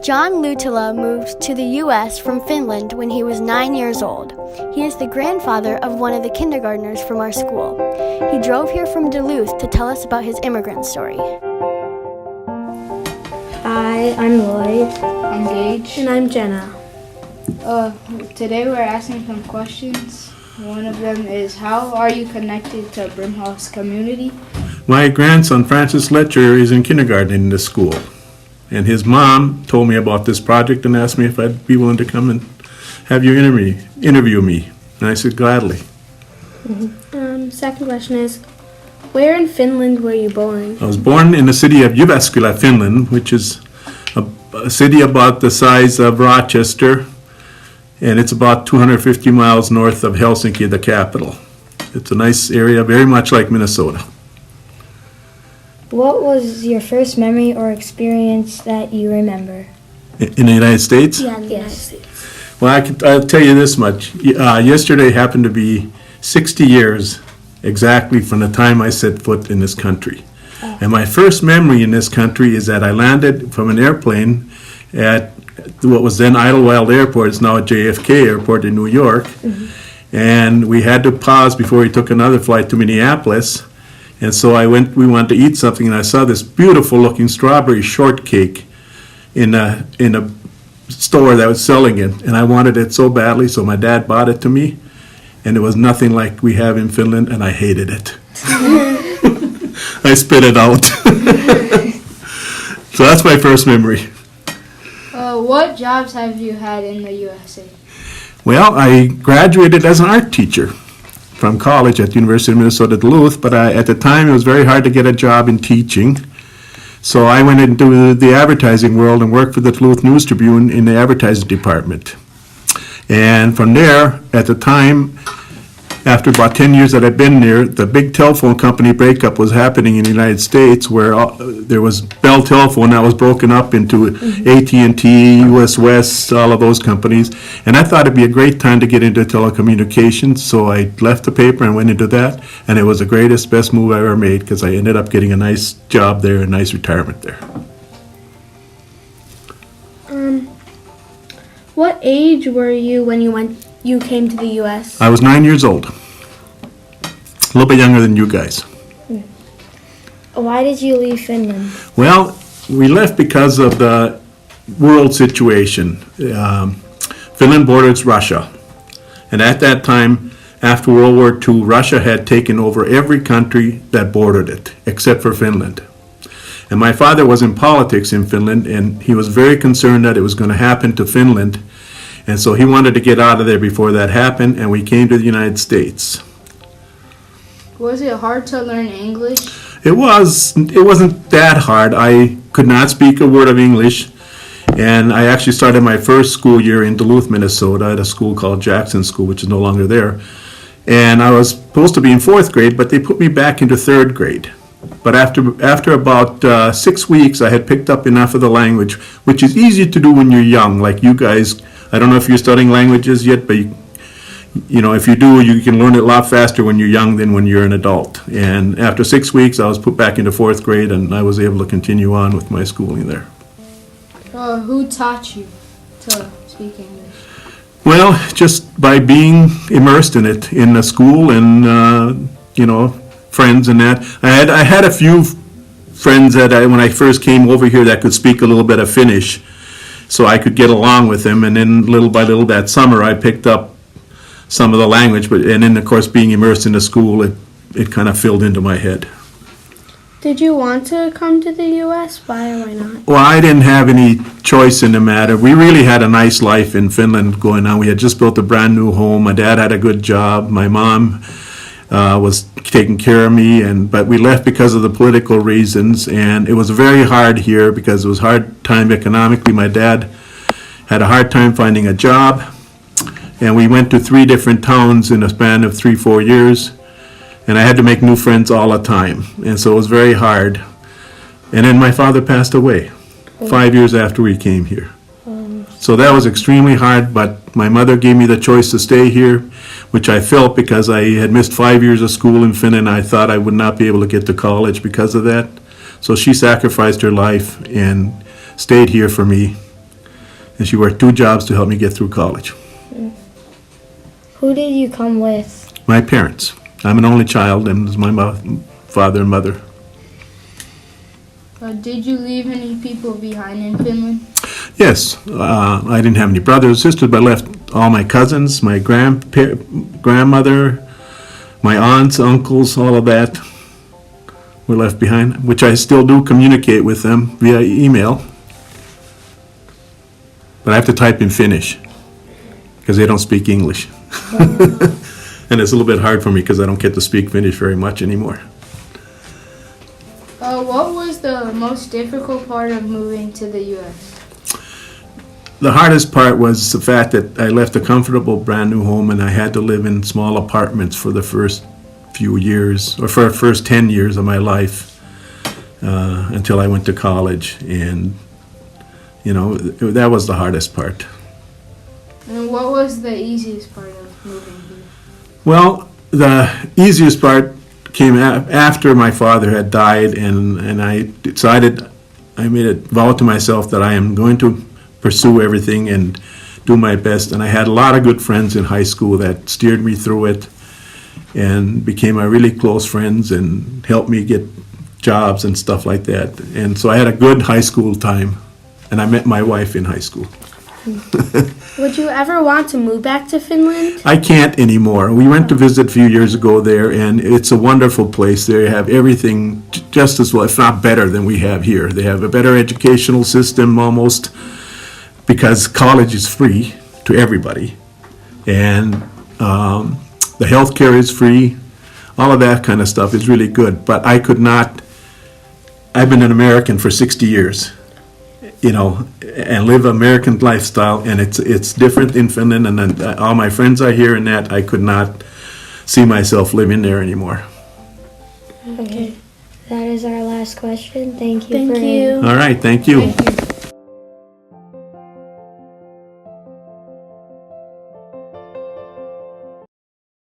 John Luhtala moved to the U.S. from Finland when he was 9 years old. He is the grandfather of one of the kindergartners from our school. He drove here from Duluth to tell us about his immigrant story. Hi, I'm Lloyd. I'm Gage. And I'm Jenna. Today we're asking some questions. One of them is, how are you connected to Brimhall's community? My grandson, Francis Letcher, is in kindergarten in this school. And his mom told me about this project and asked me if I'd be willing to come and have you interview me. And I said, gladly. Second question is, where in Finland were you born? I was born in the city of Jyväskylä, Finland, which is a city about the size of Rochester, and it's about 250 miles north of Helsinki, the capital. It's a nice area, very much like Minnesota. What was your first memory or experience that you remember? In the United States? Yeah, in the United States. Well, I'll tell you this much. Yesterday happened to be 60 years exactly from the time I set foot in this country. And my first memory in this country is that I landed from an airplane at what was then Idlewild Airport. It's now at JFK Airport in New York. And we had to pause before we took another flight to Minneapolis. And so we wanted to eat something, and I saw this beautiful looking strawberry shortcake in a store that was selling it. And I wanted it so badly, so my dad bought it to me. And it was nothing like we have in Finland, and I hated it. I spit it out. So that's my first memory. What jobs have you had in the USA? Well, I graduated as an art teacher from college at the University of Minnesota Duluth, but at the time it was very hard to get a job in teaching. So I went into the advertising world and worked for the Duluth News Tribune in the advertising department. And from there, at the time, after about 10 years that I'd been there, the big telephone company breakup was happening in the United States, where there was Bell Telephone that was broken up into AT&T, US West, all of those companies. And I thought it'd be a great time to get into telecommunications, so I left the paper and went into that. And it was the greatest, best move I ever made, because I ended up getting a nice job there, a nice retirement there. What age were you when you came to the U.S.? I was 9 years old. A little bit younger than you guys. Why did you leave Finland? Well, we left because of the world situation. Finland borders Russia. And at that time, after World War II, Russia had taken over every country that bordered it, except for Finland. And my father was in politics in Finland, and he was very concerned that it was going to happen to Finland. And so he wanted to get out of there before that happened, and we came to the United States. Was it hard to learn English? It wasn't that hard. I could not speak a word of English, and I actually started my first school year in Duluth, Minnesota, at a school called Jackson School, which is no longer there. And I was supposed to be in fourth grade, but they put me back into third grade. But after about 6 weeks, I had picked up enough of the language, which is easy to do when you're young, like you guys. I don't know if you're studying languages yet, but you know, if you do, you can learn it a lot faster when you're young than when you're an adult. And after 6 weeks, I was put back into fourth grade, and I was able to continue on with my schooling there. Who taught you to speak English? Well, just by being immersed in it, in the school and, friends and that. I had a few friends that when I first came over here that could speak a little bit of Finnish, so I could get along with them. And then little by little that summer, I picked up some of the language. And then, of course, being immersed in the school, it kind of filled into my head. Did you want to come to the U.S.? Why or why not? Well, I didn't have any choice in the matter. We really had a nice life in Finland going on. We had just built a brand new home. My dad had a good job. My mom was taking care of me, but we left because of the political reasons, and it was very hard here because it was a hard time economically. My dad had a hard time finding a job, and we went to 3 different towns in a span of 3-4 years, and I had to make new friends all the time, and so it was very hard. And then my father passed away 5 years after we came here. So that was extremely hard, but my mother gave me the choice to stay here, which I felt because I had missed 5 years of school in Finland. I thought I would not be able to get to college because of that. So she sacrificed her life and stayed here for me. And she worked 2 jobs to help me get through college. Who did you come with? My parents. I'm an only child, and it's my father and mother. Did you leave any people behind in Finland? Yes, I didn't have any brothers or sisters, but I left all my cousins, my grandmother, my aunts, uncles, all of that were left behind, which I still do communicate with them via email. But I have to type in Finnish because they don't speak English. And it's a little bit hard for me because I don't get to speak Finnish very much anymore. What was the most difficult part of moving to the U.S.? The hardest part was the fact that I left a comfortable brand new home and I had to live in small apartments for the first few years, or for the first 10 years of my life, until I went to college. And, you know, that was the hardest part. And what was the easiest part of moving here? Well, the easiest part came after my father had died, and I decided, I made a vow to myself that I am going to pursue everything and do my best. And I had a lot of good friends in high school that steered me through it and became my really close friends and helped me get jobs and stuff like that. And so I had a good high school time, and I met my wife in high school. Would you ever want to move back to Finland? I can't anymore. We went to visit a few years ago there, and it's a wonderful place. They have everything just as well, if not better, than we have here. They have a better educational system almost, because college is free to everybody. And the health care is free. All of that kind of stuff is really good. But I could not, I've been an American for 60 years. You know, and live American lifestyle, and it's different in Finland, and then all my friends are here, and that I could not see myself living there anymore. Okay, that is our last question. Thank you. Thank you. All right, thank you. Thank you.